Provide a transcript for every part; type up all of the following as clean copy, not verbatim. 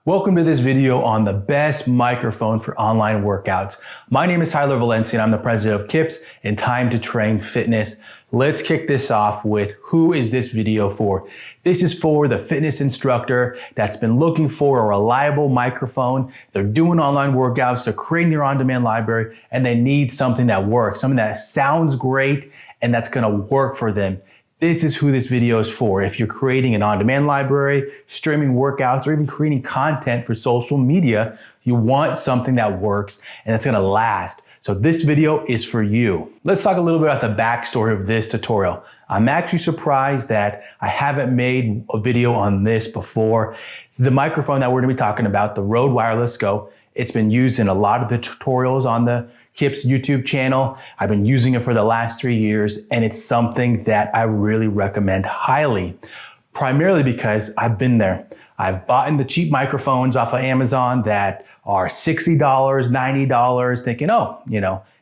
Welcome to this video on the best microphone for online workouts. My name is Lavalier-style and I'm the president of KIPS and Time to Train Fitness. Let's kick this off with who is this video for? This is for the fitness instructor that's been looking for a reliable microphone. They're doing online workouts, they're creating their on-demand library, and they need something that works, something that sounds great and that's gonna work for them. This is who this video is for. If you're creating an on-demand library, streaming workouts, or even creating content for social media, you want something that works and that's gonna last. So this video is for you. Let's talk a little bit about the backstory of this tutorial. I'm actually surprised that I haven't made a video on this before. The microphone that we're gonna be talking about, the Rode Wireless Go, it's been used in a lot of the tutorials on the KIPS YouTube channel. I've been using it for the last 3 years, and it's something that I really recommend highly, primarily because I've been there. I've bought the cheap microphones off of Amazon that are $60, $90, thinking,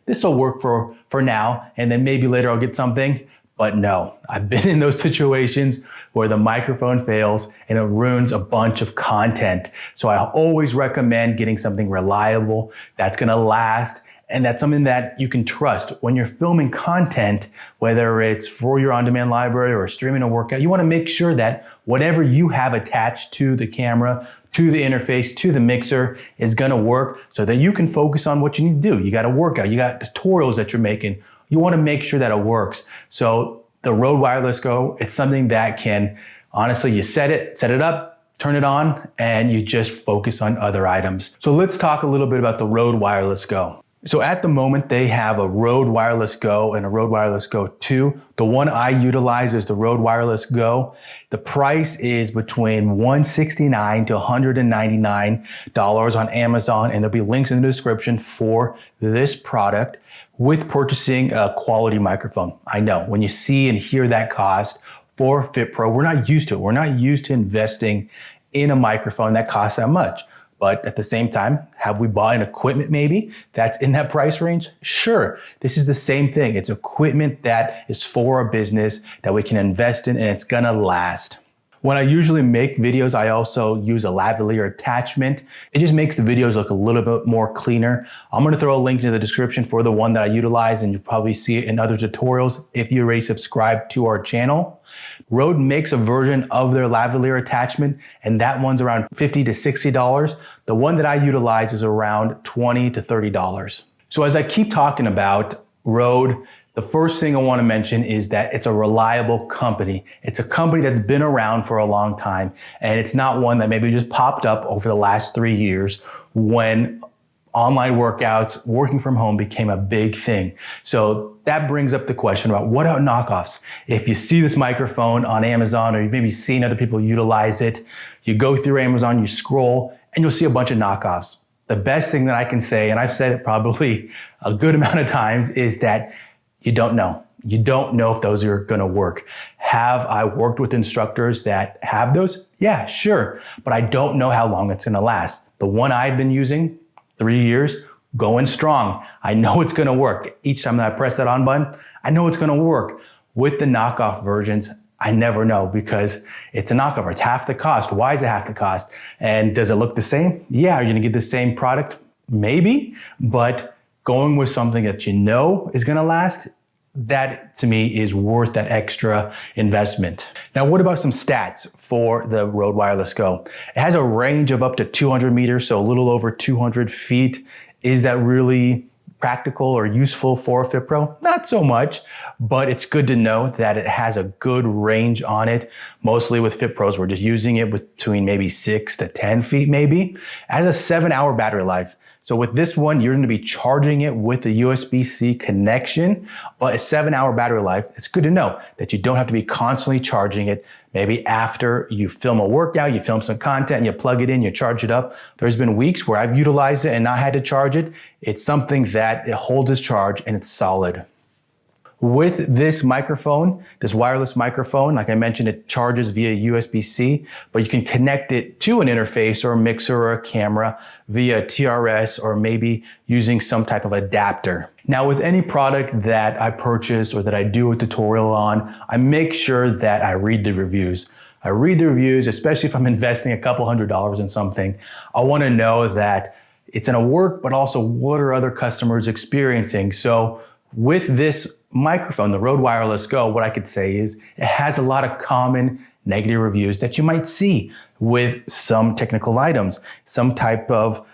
this will work for now, and then maybe later I'll get something. But no, I've been in those situations where the microphone fails and it ruins a bunch of content. So I always recommend getting something reliable that's gonna last, and that's something that you can trust. When you're filming content, whether it's for your on-demand library or streaming a workout, you wanna make sure that whatever you have attached to the camera, to the interface, to the mixer is gonna work so that you can focus on what you need to do. You got a workout, you got tutorials that you're making. You wanna make sure that it works. So the Rode Wireless Go, it's something that can, honestly, you set it up, turn it on, and you just focus on other items. So let's talk a little bit about the Rode Wireless Go. So at the moment, they have a Rode Wireless Go and a Rode Wireless Go 2. The one I utilize is the Rode Wireless Go. The price is between $169 to $199 on Amazon, and there'll be links in the description for this product with purchasing a quality microphone. I know, when you see and hear that cost for FitPro, we're not used to it. We're not used to investing in a microphone that costs that much. But at the same time, have we bought an equipment maybe that's in that price range? Sure, this is the same thing. It's equipment that is for a business that we can invest in and it's gonna last. When I usually make videos, I also use a lavalier attachment. It just makes the videos look a little bit more cleaner. I'm gonna throw a link in the description for the one that I utilize, and you'll probably see it in other tutorials if you already subscribe to our channel. Rode makes a version of their lavalier attachment, and that one's around $50 to $60. The one that I utilize is around $20 to $30. So as I keep talking about Rode, the first thing I want to mention is that it's a reliable company. It's a company that's been around for a long time, and it's not one that maybe just popped up over the last 3 years when online workouts, working from home became a big thing. So that brings up the question about what about knockoffs? If you see this microphone on Amazon, or you've maybe seen other people utilize it, you go through Amazon, you scroll, and you'll see a bunch of knockoffs. The best thing that I can say, and I've said it probably a good amount of times, is that you don't know. You don't know if those are gonna work. Have I worked with instructors that have those? Yeah, sure. But I don't know how long it's gonna last. The one I've been using, 3 years, going strong. I know it's gonna work. Each time that I press that on button, I know it's gonna work. With the knockoff versions, I never know because it's a knockoff. It's half the cost. Why is it half the cost? And does it look the same? Yeah, are you gonna get the same product? Maybe, but going with something that you know is gonna last, that to me is worth that extra investment. Now, what about some stats for the Rode Wireless Go? It has a range of up to 200 meters, so a little over 200 feet. Is that really practical or useful for a FitPro? Not so much, but it's good to know that it has a good range on it. Mostly with FitPros, we're just using it between maybe 6 to 10 feet maybe. It has a 7-hour battery life. So with this one, you're gonna be charging it with a USB-C connection, but a 7-hour battery life. It's good to know that you don't have to be constantly charging it. Maybe after you film a workout, you film some content, and you plug it in, you charge it up. There's been weeks where I've utilized it and not had to charge it. It's something that it holds its charge and it's solid. With this microphone, this wireless microphone, like I mentioned, it charges via USB-C, but you can connect it to an interface or a mixer or a camera via TRS or maybe using some type of adapter. Now, with any product that I purchase or that I do a tutorial on, I make sure that I read the reviews. I read the reviews, especially if I'm investing a couple $100s in something. I want to know that it's going to work, but also what are other customers experiencing? So with this microphone, the Rode Wireless Go, what I could say is it has a lot of common negative reviews that you might see with some technical items, some type of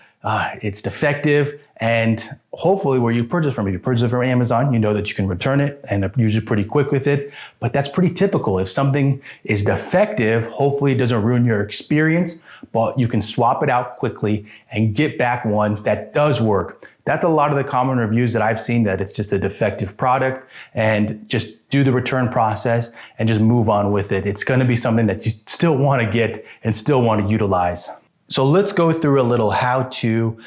it's defective, and hopefully where you purchase from, if you purchase it from Amazon, you know that you can return it and they're usually pretty quick with it, but that's pretty typical. If something is defective, hopefully it doesn't ruin your experience, but you can swap it out quickly and get back one that does work. That's a lot of the common reviews that I've seen, that it's just a defective product, and just do the return process and just move on with it. It's going to be something that you still want to get and still want to utilize. So let's go through a little how to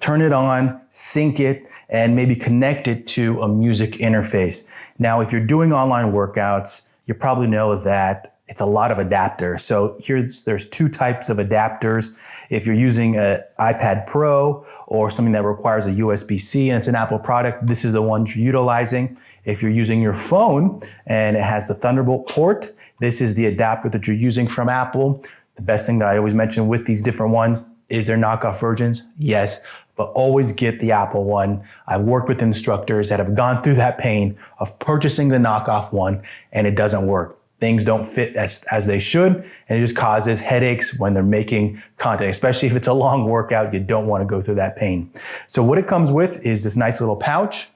turn it on, sync it, and maybe connect it to a music interface. Now, if you're doing online workouts, you probably know that it's a lot of adapters. So there's two types of adapters. If you're using an iPad Pro or something that requires a USB-C and it's an Apple product, this is the one you're utilizing. If you're using your phone and it has the Thunderbolt port, this is the adapter that you're using from Apple. The best thing that I always mention with these different ones is there knockoff versions? Yes, but always get the Apple one. I've worked with instructors that have gone through that pain of purchasing the knockoff one and it doesn't work. Things don't fit as they should, and it just causes headaches when they're making content, especially if it's a long workout. You don't want to go through that pain. So what it comes with is this nice little pouch,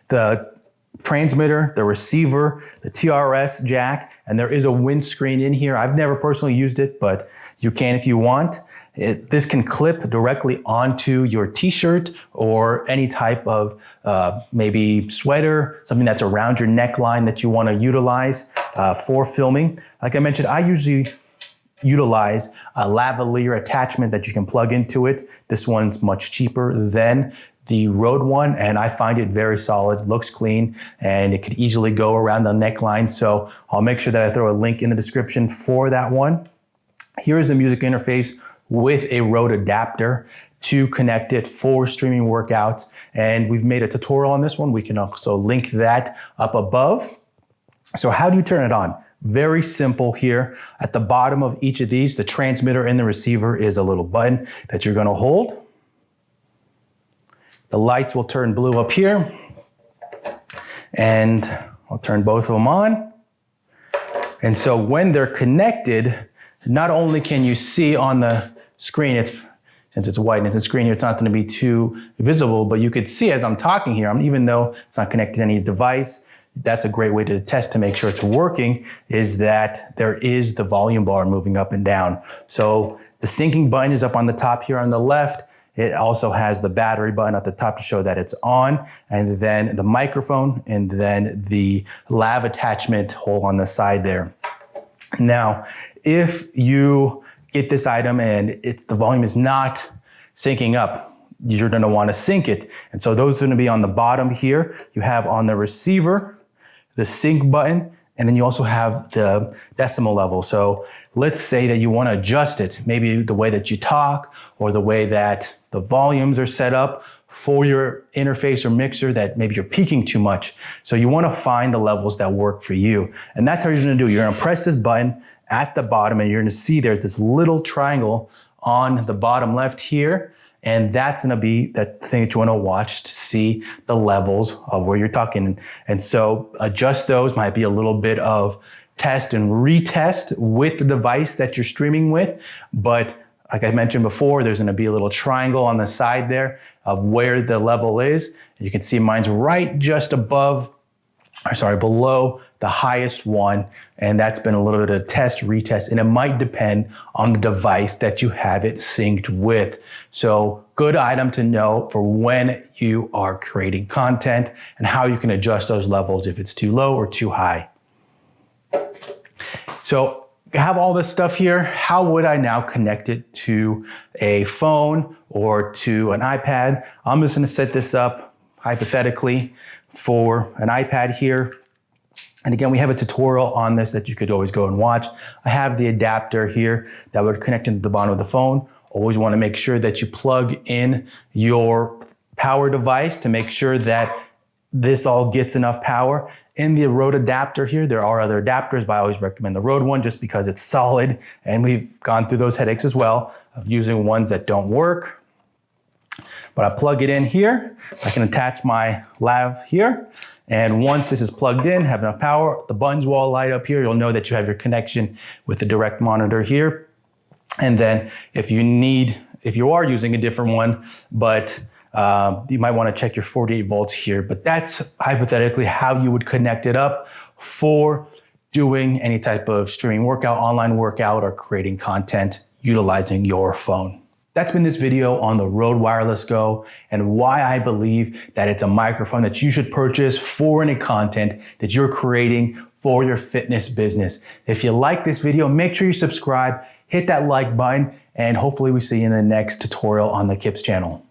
the transmitter, the receiver, the TRS jack, and there is a windscreen in here. I've never personally used it, but you can if you want. This can clip directly onto your t-shirt or any type of maybe sweater, something that's around your neckline that you want to utilize for filming. Like I mentioned, I usually utilize a lavalier attachment that you can plug into it. This one's much cheaper than the Rode one, and I find it very solid, looks clean, and it could easily go around the neckline. So I'll make sure that I throw a link in the description for that one. Here's the music interface with a Rode adapter to connect it for streaming workouts. And we've made a tutorial on this one. We can also link that up above. So how do you turn it on? Very simple here. At the bottom of each of these, the transmitter and the receiver is a little button that you're going to hold. The lights will turn blue up here, and I'll turn both of them on. And so when they're connected, not only can you see on the screen, since it's white and it's a screen, it's not going to be too visible, but you could see as I'm talking here, even though it's not connected to any device, that's a great way to test to make sure it's working, is that there is the volume bar moving up and down. So the syncing button is up on the top here on the left. It also has the battery button at the top to show that it's on, and then the microphone, and then the lav attachment hole on the side there. Now, if you get this item and the volume is not syncing up, you're going to want to sync it. And so those are going to be on the bottom here. You have on the receiver, the sync button, and then you also have the decimal level. So let's say that you want to adjust it, maybe the way that you talk or the way that the volumes are set up for your interface or mixer, that maybe you're peaking too much. So you want to find the levels that work for you. And that's how you're going to do. You're going to press this button at the bottom, and you're going to see there's this little triangle on the bottom left here. And that's going to be that thing that you want to watch to see the levels of where you're talking. And so adjust those. Might be a little bit of test and retest with the device that you're streaming with. But like I mentioned before, there's going to be a little triangle on the side there of where the level is. You can see mine's right just below the highest one. And that's been a little bit of test, retest, and it might depend on the device that you have it synced with. So good item to know for when you are creating content and how you can adjust those levels if it's too low or too high. So I have all this stuff here. How would I now connect it to a phone or to an iPad? I'm just going to set this up hypothetically for an iPad here. And again, we have a tutorial on this that you could always go and watch. I have the adapter here that would connect into the bottom of the phone. Always want to make sure that you plug in your power device to make sure that this all gets enough power. In the Rode adapter here, there are other adapters, but I always recommend the Rode one just because it's solid, and we've gone through those headaches as well of using ones that don't work. But I plug it in here. I can attach my lav here. And once this is plugged in, have enough power, the buttons will all light up here. You'll know that you have your connection with the direct monitor here. And then if you are using a different one, but you might want to check your 48 volts here, but that's hypothetically how you would connect it up for doing any type of streaming workout, online workout, or creating content utilizing your phone. That's been this video on the Rode Wireless Go and why I believe that it's a microphone that you should purchase for any content that you're creating for your fitness business. If you like this video, make sure you subscribe, hit that like button, and hopefully we see you in the next tutorial on the KIPS channel.